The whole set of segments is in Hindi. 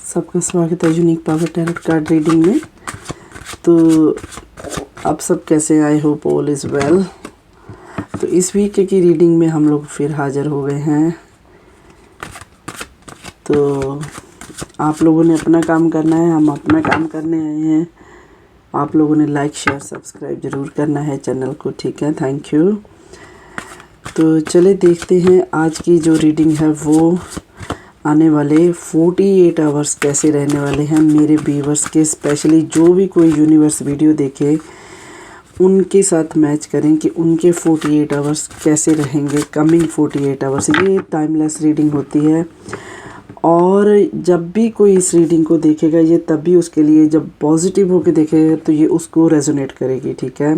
सबका स्वागत है unique power tarot card reading में। तो आप सब कैसे? I hope all is well. तो इस वीक की रीडिंग में हम लोग फिर हाज़िर हो गए हैं। तो आप लोगों ने अपना काम करना है, हम अपना काम करने आए हैं। आप लोगों ने लाइक शेयर सब्सक्राइब ज़रूर करना है चैनल को, ठीक है? Thank you. तो चले देखते हैं आज की जो रीडिंग है वो आने वाले 48 आवर्स कैसे रहने वाले हैं मेरे व्यूअर्स के। स्पेशली जो भी कोई यूनिवर्स वीडियो देखे उनके साथ मैच करें कि उनके 48 आवर्स कैसे रहेंगे, कमिंग 48 आवर्स। ये टाइमलेस रीडिंग होती है और जब भी कोई इस रीडिंग को देखेगा ये तभी उसके लिए, जब पॉजिटिव होकर देखेगा तो ये उसको रेजोनेट करेगी, ठीक है?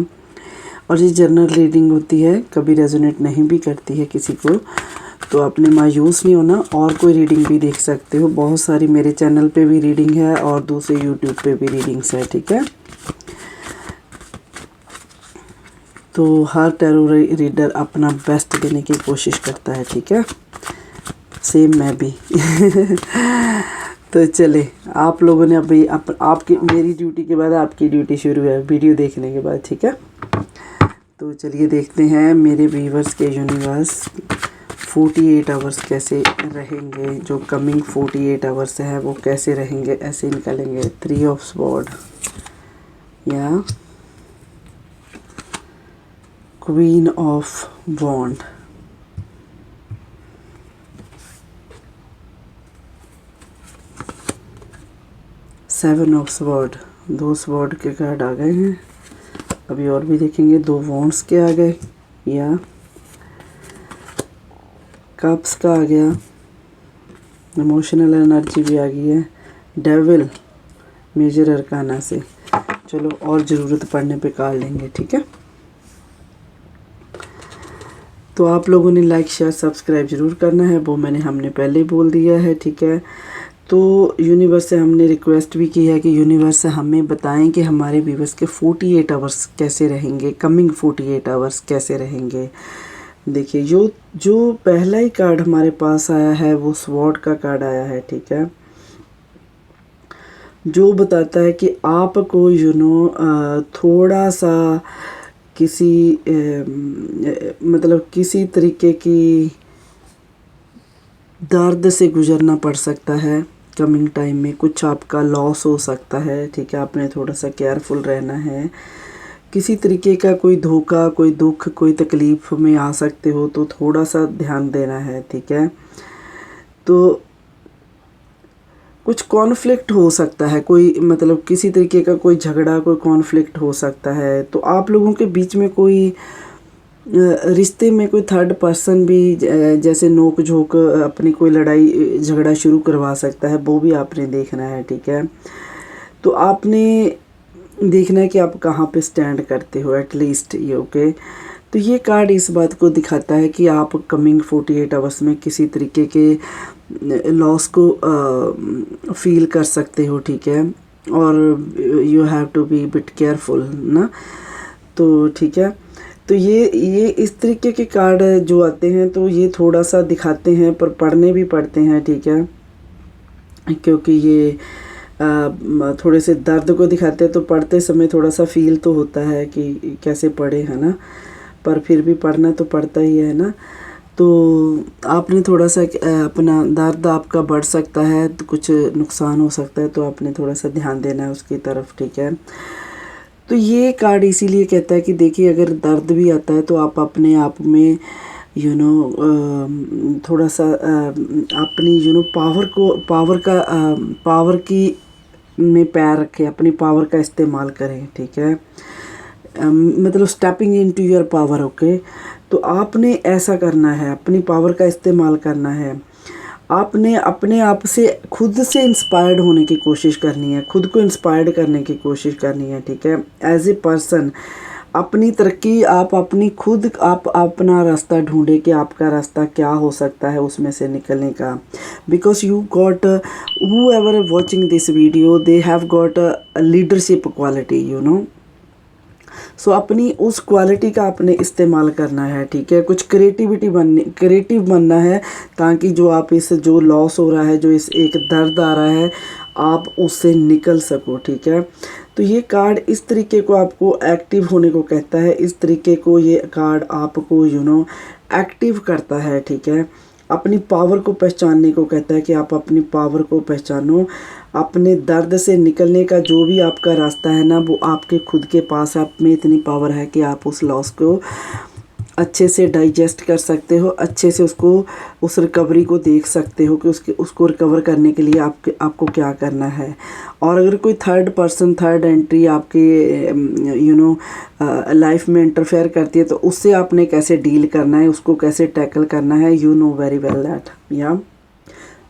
और ये जनरल रीडिंग होती है, कभी रेजोनेट नहीं भी करती है किसी को, तो आपने मायूस नहीं होना। और कोई रीडिंग भी देख सकते हो, बहुत सारी मेरे चैनल पे भी रीडिंग है और दूसरे यूट्यूब पे भी रीडिंग्स है, ठीक है? तो हर टैरो रीडर अपना बेस्ट देने की कोशिश करता है, ठीक है? सेम मैं भी तो चले, आप लोगों ने अभी आपकी मेरी ड्यूटी के बाद आपकी ड्यूटी शुरू है वीडियो देखने के बाद, ठीक है? तो चलिए देखते हैं मेरे व्यूअर्स के यूनिवर्स 48 आवर्स कैसे रहेंगे। जो कमिंग 48 आवर्स है वो कैसे रहेंगे, ऐसे निकालेंगे। 3 ऑफ स्वॉर्ड या queen of wand, seven of sword. 2 sword के कार्ड आ गए हैं, अभी और भी देखेंगे। 2 वॉन्ड्स के आ गए, या कप्स का आ गया, इमोशनल एनर्जी भी आ गई है। डेविल मेजर अरकाना से, चलो और ज़रूरत पड़ने पे काट लेंगे, ठीक है? तो आप लोगों ने लाइक शेयर सब्सक्राइब ज़रूर करना है, वो हमने पहले ही बोल दिया है, ठीक है? तो यूनिवर्स से हमने रिक्वेस्ट भी की है कि यूनिवर्स हमें बताएं कि हमारे व्यूअर्स के 48 आवर्स कैसे रहेंगे, कमिंग 48 आवर्स कैसे रहेंगे। देखिए जो पहला ही कार्ड हमारे पास आया है वो स्वॉर्ड का कार्ड आया है, ठीक है? जो बताता है कि आपको थोड़ा सा किसी मतलब किसी तरीके की दर्द से गुजरना पड़ सकता है कमिंग टाइम में। कुछ आपका लॉस हो सकता है, ठीक है? आपने थोड़ा सा केयरफुल रहना है। किसी तरीके का कोई धोखा, कोई दुख, कोई तकलीफ़ में आ सकते हो, तो थोड़ा सा ध्यान देना है, ठीक है? तो कुछ कॉन्फ्लिक्ट हो सकता है, कोई मतलब किसी तरीके का कोई झगड़ा, कोई कॉन्फ्लिक्ट हो सकता है। तो आप लोगों के बीच में कोई रिश्ते में कोई थर्ड पर्सन भी जैसे नोक झोंक, अपनी कोई लड़ाई झगड़ा शुरू करवा सकता है, वो भी आपने देखना है, ठीक है? तो आपने देखना है कि आप कहाँ पे स्टैंड करते हो एटलीस्ट ये, ओके? तो ये कार्ड इस बात को दिखाता है कि आप कमिंग 48 आवर्स में किसी तरीके के लॉस को फील कर सकते हो, ठीक है? और you have to be bit careful ना, तो ठीक है? तो ये इस तरीके के कार्ड जो आते हैं तो ये थोड़ा सा दिखाते हैं, पर पढ़ने भी पड़ते हैं, ठीक है? क्योंकि ये थोड़े से दर्द को दिखाते हैं, तो पढ़ते समय थोड़ा सा फील तो होता है कि कैसे पढ़े, है ना? पर फिर भी पढ़ना तो पड़ता ही है ना। तो आपने थोड़ा सा अपना दर्द आपका बढ़ सकता है, तो कुछ नुकसान हो सकता है, तो आपने थोड़ा सा ध्यान देना है उसकी तरफ, ठीक है? तो ये कार्ड इसीलिए कहता है कि देखिए अगर दर्द भी आता है तो आप अपने आप में थोड़ा सा अपनी पावर की में पैर रखें, अपनी पावर का इस्तेमाल करें, ठीक है? मतलब stepping into your power, okay? तो आपने ऐसा करना है, अपनी पावर का इस्तेमाल करना है। आपने अपने आप से खुद से इंस्पायर्ड होने की कोशिश करनी है, खुद को इंस्पायर्ड करने की कोशिश करनी है, ठीक है? एज ए पर्सन अपनी तरक्की आप अपना रास्ता ढूंढे कि आपका रास्ता क्या हो सकता है उसमें से निकलने का। Because you got whoever watching this video, they have got leadership quality, सो अपनी उस क्वालिटी का आपने इस्तेमाल करना है, ठीक है। कुछ क्रिएटिव बनना है, ताकि जो आप इस जो लॉस हो रहा है, जो इस एक दर्द आ रहा है, आप उससे निकल सको, ठीक है। तो ये कार्ड इस तरीके को आपको एक्टिव होने को कहता है, इस तरीके को ये कार्ड आपको एक्टिव करता है, ठीक है। अपनी पावर को पहचानने को कहता है कि आप अपनी पावर को पहचानो। अपने दर्द से निकलने का जो भी आपका रास्ता है ना, वो आपके खुद के पास है। आप में इतनी पावर है कि आप उस लॉस को अच्छे से डाइजेस्ट कर सकते हो, अच्छे से उसको उस रिकवरी को देख सकते हो कि उसको रिकवर करने के लिए आपको क्या करना है। और अगर कोई थर्ड एंट्री आपके लाइफ में इंटरफेयर करती है, तो उससे आपने कैसे डील करना है, उसको कैसे टैकल करना है, you know very well that. या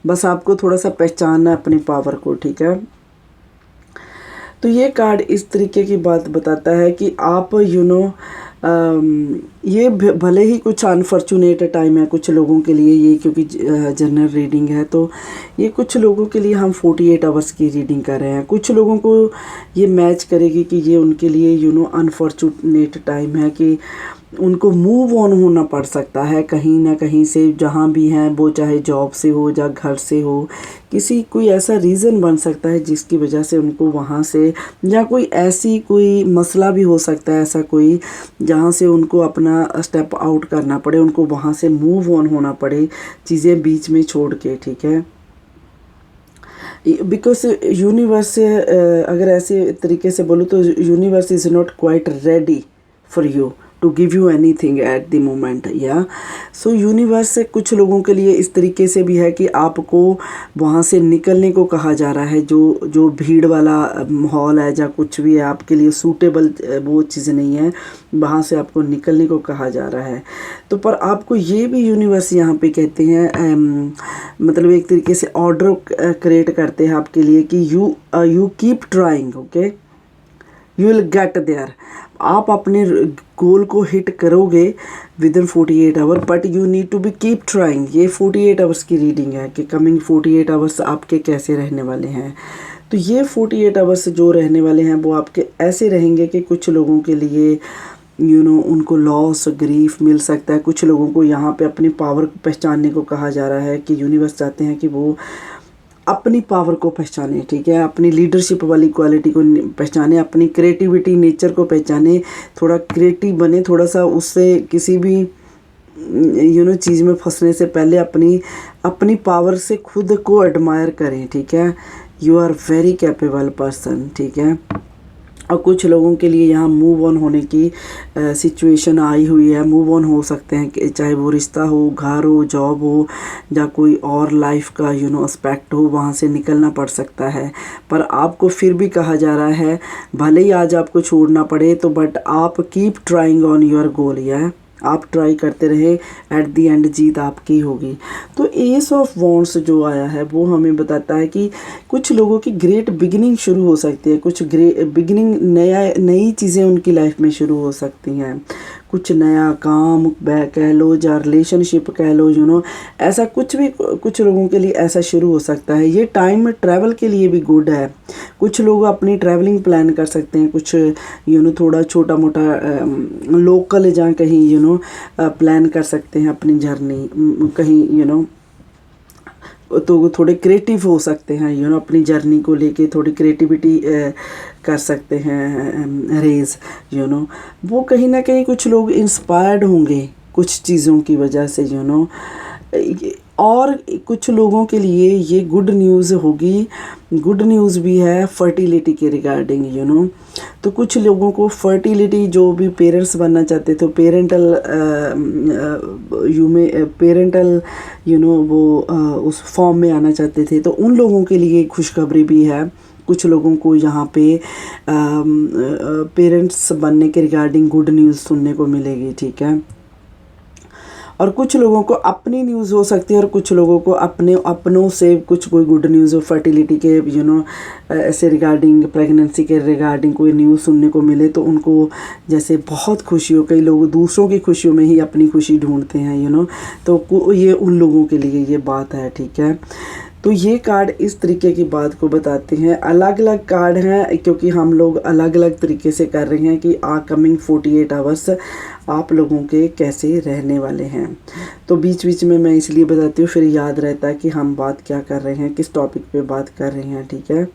बस आपको थोड़ा सा पहचानना है अपनी पावर को, ठीक है। तो ये कार्ड इस तरीके की बात बताता है कि आप ये भले ही कुछ अनफॉर्चुनेट टाइम है कुछ लोगों के लिए ये, क्योंकि जनरल रीडिंग है, तो ये कुछ लोगों के लिए हम 48 आवर्स की रीडिंग कर रहे हैं। कुछ लोगों को ये मैच करेगी कि ये उनके लिए अनफॉर्चुनेट टाइम है कि उनको मूव ऑन होना पड़ सकता है कहीं ना कहीं से, जहाँ भी हैं वो, चाहे जॉब से हो या घर से हो। कोई ऐसा रीज़न बन सकता है जिसकी वजह से उनको वहाँ से, या कोई मसला भी हो सकता है ऐसा कोई, जहाँ से उनको अपना स्टेप आउट करना पड़े, उनको वहाँ से मूव ऑन होना पड़े, चीज़ें बीच में छोड़ के, ठीक है। बिकॉज यूनिवर्स, अगर ऐसे तरीके से बोलूँ तो universe is not quite ready for you to give you anything at the moment. या सो यूनिवर्स से कुछ लोगों के लिए इस तरीके से भी है कि आपको वहाँ से निकलने को कहा जा रहा है। जो भीड़ वाला माहौल है या कुछ भी है, आपके लिए सूटेबल वो चीज़ नहीं है, वहाँ से आपको निकलने को कहा जा रहा है। तो पर आपको ये भी यूनिवर्स यहाँ पे कहते हैं, मतलब एक तरीके से ऑर्डर क्रिएट करते हैं आपके लिए कि you keep trying, okay, you will get there. आप अपने गोल को हिट करोगे within 48 hour, but you need to be keep trying. ये 48 आवर्स की रीडिंग है कि कमिंग 48 आवर्स आपके कैसे रहने वाले हैं। तो ये 48 आवर्स जो रहने वाले हैं वो आपके ऐसे रहेंगे कि कुछ लोगों के लिए उनको लॉस ग्रीफ मिल सकता है। कुछ लोगों को यहाँ पे अपनी पावर को पहचानने को कहा जा रहा है कि यूनिवर्स चाहते हैं कि वो अपनी पावर को पहचाने, ठीक है, अपनी लीडरशिप वाली क्वालिटी को पहचाने, अपनी क्रिएटिविटी नेचर को पहचाने, थोड़ा क्रिएटिव बने, थोड़ा सा उससे किसी भी चीज़ में फंसने से पहले अपनी पावर से खुद को एडमायर करें, ठीक है। You are very capable person, ठीक है। और कुछ लोगों के लिए यहाँ मूव ऑन होने की सिचुएशन आई हुई है। मूव ऑन हो सकते हैं, चाहे वो रिश्ता हो, घर हो, जॉब हो, या कोई और लाइफ का एस्पेक्ट हो, वहाँ से निकलना पड़ सकता है। पर आपको फिर भी कहा जा रहा है, भले ही आज आपको छोड़ना पड़े तो, बट आप keep trying on your goal. या आप ट्राई करते रहे, एट दी एंड जीत आपकी होगी। तो एस ऑफ वॉन्ड्स जो आया है वो हमें बताता है कि कुछ लोगों की ग्रेट बिगिनिंग शुरू हो सकती है, कुछ बिगिनिंग नई चीज़ें उनकी लाइफ में शुरू हो सकती हैं। कुछ नया काम कह लो या रिलेशनशिप कह लो, ऐसा कुछ भी कुछ लोगों के लिए ऐसा शुरू हो सकता है। ये टाइम ट्रैवल के लिए भी गुड है। कुछ लोग अपनी ट्रैवलिंग प्लान कर सकते हैं, कुछ थोड़ा छोटा मोटा लोकल जहाँ कहीं प्लान कर सकते हैं अपनी जर्नी कहीं तो थोड़े क्रिएटिव हो सकते हैं अपनी जर्नी को लेके थोड़ी क्रिएटिविटी कर सकते हैं रेज वो कहीं ना कहीं कुछ लोग इंस्पायर्ड होंगे कुछ चीज़ों की वजह से और कुछ लोगों के लिए ये गुड न्यूज़ होगी। गुड न्यूज़ भी है फर्टिलिटी के रिगार्डिंग तो कुछ लोगों को फर्टिलिटी, जो भी पेरेंट्स बनना चाहते तो पेरेंटल वो उस फॉर्म में आना चाहते थे, तो उन लोगों के लिए खुशखबरी भी है। कुछ लोगों को यहाँ पे पेरेंट्स बनने के रिगार्डिंग गुड न्यूज़ सुनने को मिलेगी, ठीक है। और कुछ लोगों को अपनी न्यूज़ हो सकती है और कुछ लोगों को अपनों से कुछ कोई गुड न्यूज़ हो, फर्टिलिटी के ऐसे रिगार्डिंग, प्रेगनेंसी के रिगार्डिंग कोई न्यूज़ सुनने को मिले तो उनको जैसे बहुत खुशी हो। कई लोग दूसरों की खुशियों में ही अपनी खुशी ढूंढते हैं तो ये उन लोगों के लिए ये बात है, ठीक है। तो ये कार्ड इस तरीके की बात को बताते हैं। अलग अलग कार्ड हैं क्योंकि हम लोग अलग अलग तरीके से कर रहे हैं कि कमिंग 48 आवर्स आप लोगों के कैसे रहने वाले हैं। तो बीच बीच में मैं इसलिए बताती हूँ, फिर याद रहता है कि हम बात क्या कर रहे हैं, किस टॉपिक पे बात कर रहे हैं, ठीक है।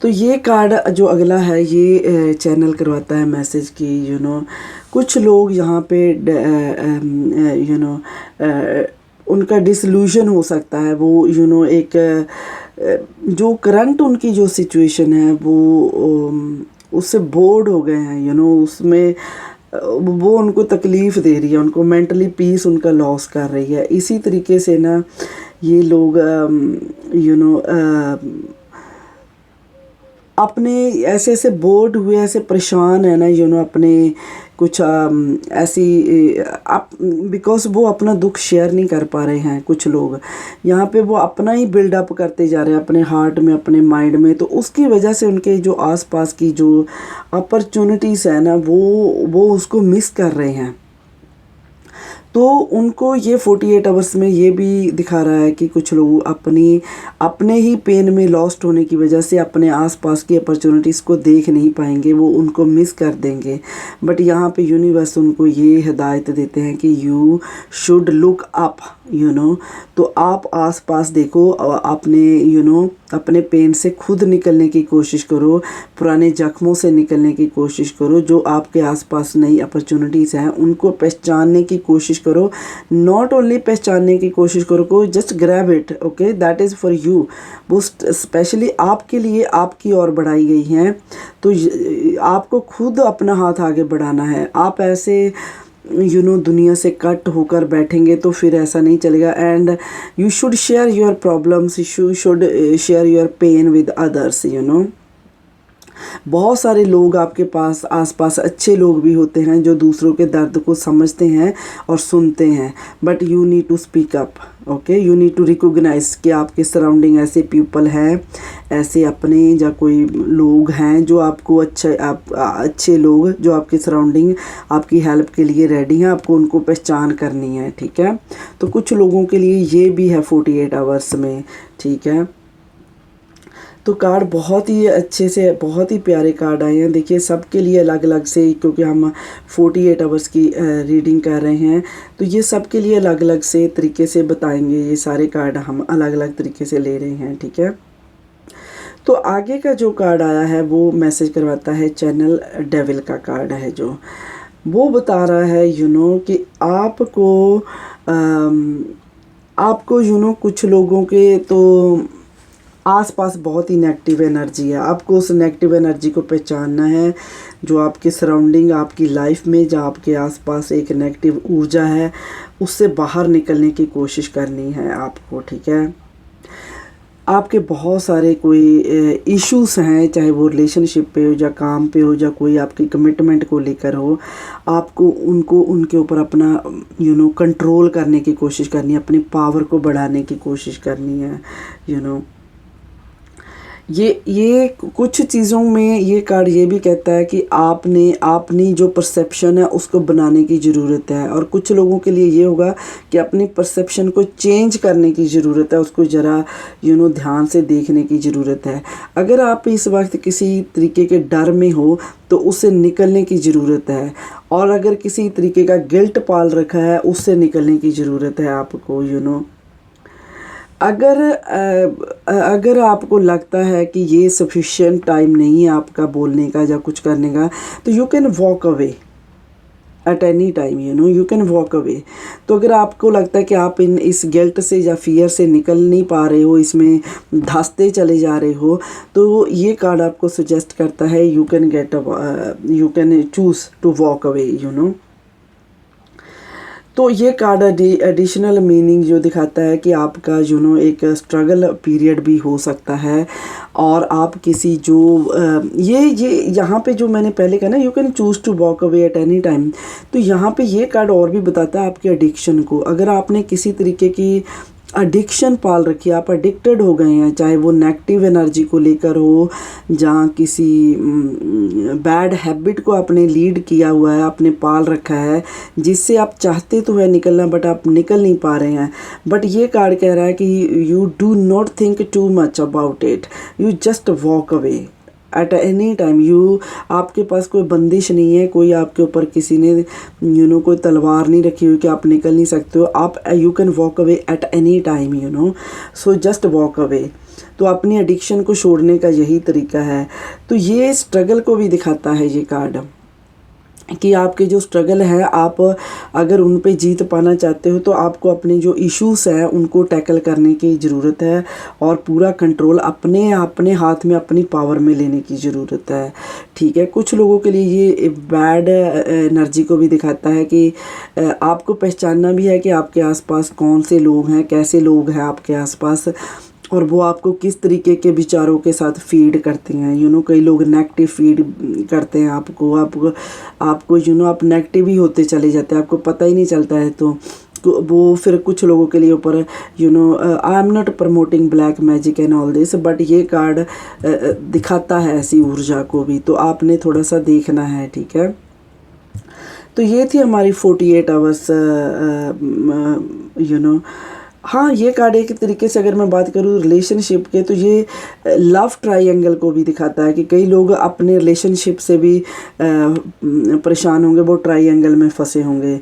तो ये कार्ड जो अगला है ये चैनल करवाता है मैसेज की कुछ लोग यहाँ पे उनका डिसल्यूजन हो सकता है। वो एक जो करंट उनकी जो सिचुएशन है वो उससे बोर्ड हो गए हैं उसमें वो उनको तकलीफ़ दे रही है, उनको मेंटली पीस उनका लॉस कर रही है। इसी तरीके से ना ये लोग अपने ऐसे ऐसे बोर्ड हुए, ऐसे परेशान है ना अपने कुछ ऐसी बिकॉज वो अपना दुख शेयर नहीं कर पा रहे हैं। कुछ लोग यहाँ पे वो अपना ही बिल्डअप करते जा रहे हैं अपने हार्ट में, अपने माइंड में, तो उसकी वजह से उनके जो आसपास की जो अपॉर्चुनिटीज़ है ना वो उसको मिस कर रहे हैं। तो उनको ये 48 आवर्स में ये भी दिखा रहा है कि कुछ लोग अपने ही पेन में लॉस्ट होने की वजह से अपने आसपास की अपॉर्चुनिटीज़ को देख नहीं पाएंगे, वो उनको मिस कर देंगे। बट यहाँ पे यूनिवर्स उनको ये हिदायत देते हैं कि यू शुड लुक अप तो आप आसपास देखो, अपने अपने पेन से खुद निकलने की कोशिश करो, पुराने जख्मों से निकलने की कोशिश करो। जो आपके आसपास नई अपॉर्चुनिटीज़ हैं उनको पहचानने की कोशिश करो। नॉट ओनली पहचानने की कोशिश करो, just grab it, okay, that is for you. वो स्पेशली आपके लिए आपकी ओर बढ़ाई गई हैं। तो आपको खुद अपना हाथ आगे बढ़ाना है। आप ऐसे दुनिया से कट होकर बैठेंगे तो फिर ऐसा नहीं चलेगा। And you should share your problems, you should share your pain with others. बहुत सारे लोग आपके पास आसपास अच्छे लोग भी होते हैं जो दूसरों के दर्द को समझते हैं और सुनते हैं। But you need to speak up, okay, you need to recognise कि आपके सराउंडिंग ऐसे पीपल हैं, ऐसे अपने या कोई लोग हैं जो आपको अच्छे लोग जो आपके सराउंडिंग आपकी हेल्प के लिए रेडी हैं। आपको उनको पहचान करनी है, ठीक है। तो कुछ लोगों के लिए ये भी है 48 आवर्स में, ठीक है। तो कार्ड बहुत ही अच्छे से, बहुत ही प्यारे कार्ड आए हैं। देखिए सबके लिए अलग अलग से, क्योंकि हम 48 आवर्स की रीडिंग कर रहे हैं तो ये सबके लिए अलग अलग से तरीके से बताएंगे। ये सारे कार्ड हम अलग अलग तरीके से ले रहे हैं, ठीक है। तो आगे का जो कार्ड आया है वो मैसेज करवाता है चैनल डेविल का कार्ड है, जो वो बता रहा है कि आपको कुछ लोगों के तो आसपास बहुत ही नेगेटिव एनर्जी है। आपको उस नेगेटिव एनर्जी को पहचानना है जो आपके सराउंडिंग, आपकी लाइफ में जो आपके आसपास एक नेगेटिव ऊर्जा है, उससे बाहर निकलने की कोशिश करनी है आपको, ठीक है। आपके बहुत सारे कोई इश्यूज़ हैं, चाहे वो रिलेशनशिप पे हो या काम पे हो या कोई आपकी कमिटमेंट को लेकर हो, आपको उनके ऊपर अपना कंट्रोल करने की कोशिश करनी है, अपनी पावर को बढ़ाने की कोशिश करनी है। ये कुछ चीज़ों में ये कार्ड ये भी कहता है कि अपनी जो परसेप्शन है उसको बनाने की ज़रूरत है। और कुछ लोगों के लिए ये होगा कि अपनी परसेप्शन को चेंज करने की ज़रूरत है, उसको ज़रा ध्यान से देखने की ज़रूरत है। अगर आप इस वक्त किसी तरीके के डर में हो तो उससे निकलने की ज़रूरत है, और अगर किसी तरीके का गिल्ट पाल रखा है उससे निकलने की ज़रूरत है आपको। अगर आपको लगता है कि ये सफिशिएंट टाइम नहीं है आपका बोलने का या कुछ करने का, तो you can walk away at any time, you can walk away. तो अगर आपको लगता है कि आप इस गिल्ट से या फियर से निकल नहीं पा रहे हो, इसमें धंसते चले जा रहे हो, तो ये कार्ड आपको सजेस्ट करता है you can choose to walk away. तो ये कार्ड एडिशनल मीनिंग जो दिखाता है कि आपका एक स्ट्रगल पीरियड भी हो सकता है, और आप किसी जो ये यहाँ पे जो मैंने पहले कहा ना you can choose to walk away at any time, तो यहाँ पे ये कार्ड और भी बताता है आपके एडिक्शन को। अगर आपने किसी तरीके की एडिक्शन पाल रखी है, आप एडिक्टेड हो गए हैं, चाहे वो नेगेटिव एनर्जी को लेकर हो, जहाँ किसी बैड हैबिट को आपने लीड किया हुआ है, आपने पाल रखा है, जिससे आप चाहते तो है निकलना बट आप निकल नहीं पा रहे हैं। बट ये कार्ड कह रहा है कि you do not think too much about it, you just walk away at any time. आपके पास कोई बंदिश नहीं है, कोई आपके ऊपर किसी ने कोई तलवार नहीं रखी हुई कि आप निकल नहीं सकते हो। आप you can walk away at any time, so just walk away. तो अपनी एडिक्शन को छोड़ने का यही तरीका है। तो ये स्ट्रगल को भी दिखाता है ये कार्ड कि आपके जो स्ट्रगल है, आप अगर उन पे जीत पाना चाहते हो तो आपको अपने जो इश्यूज हैं उनको टैकल करने की ज़रूरत है और पूरा कंट्रोल अपने हाथ में, अपनी पावर में लेने की ज़रूरत है। ठीक है, कुछ लोगों के लिए ये बैड एनर्जी को भी दिखाता है कि आपको पहचानना भी है कि आपके आसपास कौन से लोग हैं, कैसे लोग हैं आपके आसपास, और वो आपको किस तरीके के विचारों के साथ फीड करते हैं। कई लोग नेगेटिव फीड करते हैं आपको आप नेगेटिव ही होते चले जाते हैं, आपको पता ही नहीं चलता है। तो वो फिर कुछ लोगों के लिए ऊपर I am not promoting black magic and all this, but ये कार्ड दिखाता है ऐसी ऊर्जा को भी, तो आपने थोड़ा सा देखना है। ठीक है, तो ये थी हमारी 48 आवर्स हाँ, ये कार्ड एक तरीके से अगर मैं बात करूँ रिलेशनशिप के, तो ये लव ट्रायंगल को भी दिखाता है कि कई लोग अपने रिलेशनशिप से भी परेशान होंगे, वो ट्रायंगल में फंसे होंगे।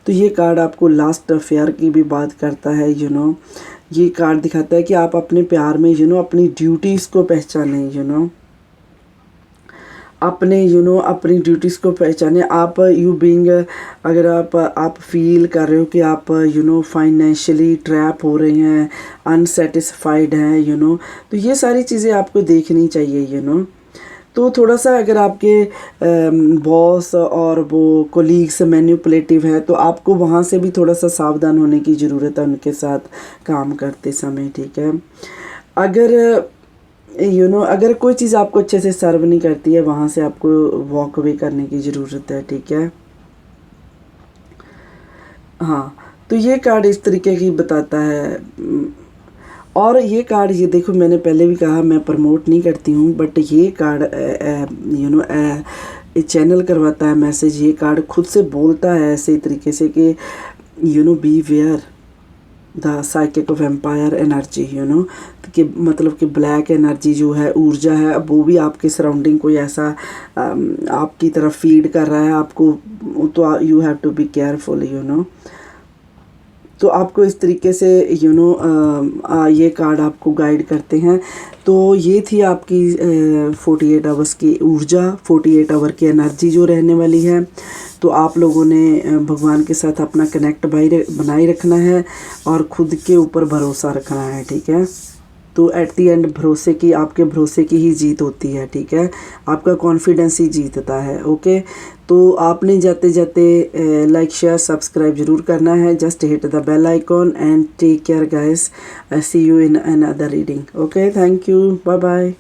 तो ये कार्ड आपको लास्ट अफेयर की भी बात करता है। ये कार्ड दिखाता है कि आप अपने प्यार में अपनी ड्यूटीज़ को पहचानें, अपने अपनी ड्यूटीज़ को पहचाने। आप अगर आप फील कर रहे हो कि आप फाइनेंशियली ट्रैप हो रहे हैं, अनसेटिस्फाइड हैं, तो ये सारी चीज़ें आपको देखनी चाहिए। तो थोड़ा सा अगर आपके बॉस और वो कोलीग्स मैनिपुलेटिव है तो आपको वहाँ से भी थोड़ा सा सावधान होने की ज़रूरत है उनके साथ काम करते समय। ठीक है, अगर कोई चीज़ आपको अच्छे से सर्व नहीं करती है, वहाँ से आपको वॉक अवे करने की ज़रूरत है। ठीक है, हाँ, तो ये कार्ड इस तरीके की बताता है। और ये कार्ड, ये देखो, मैंने पहले भी कहा मैं प्रमोट नहीं करती हूँ, बट ये कार्ड चैनल करवाता है मैसेज। ये कार्ड खुद से बोलता है ऐसे तरीके से कि beware the psychic of empire energy, कि मतलब कि ब्लैक एनर्जी जो है, ऊर्जा है, वो भी आपके सराउंडिंग कोई ऐसा आपकी तरफ फीड कर रहा है आपको, तो you have to be careful. तो आपको इस तरीके से ये कार्ड आपको गाइड करते हैं। तो ये थी आपकी 48 आवर्स की ऊर्जा, 48 आवर की एनर्जी जो रहने वाली है। तो आप लोगों ने भगवान के साथ अपना कनेक्ट बनाए रखना है और ख़ुद के ऊपर भरोसा रखना है। ठीक है, तो एट दी एंड आपके भरोसे की ही जीत होती है। ठीक है, आपका कॉन्फिडेंस ही जीतता है। ओके, तो आपने जाते जाते लाइक शेयर सब्सक्राइब ज़रूर करना है। Just hit the bell icon and take care guys. I see you in another reading. Okay, thank you, bye bye.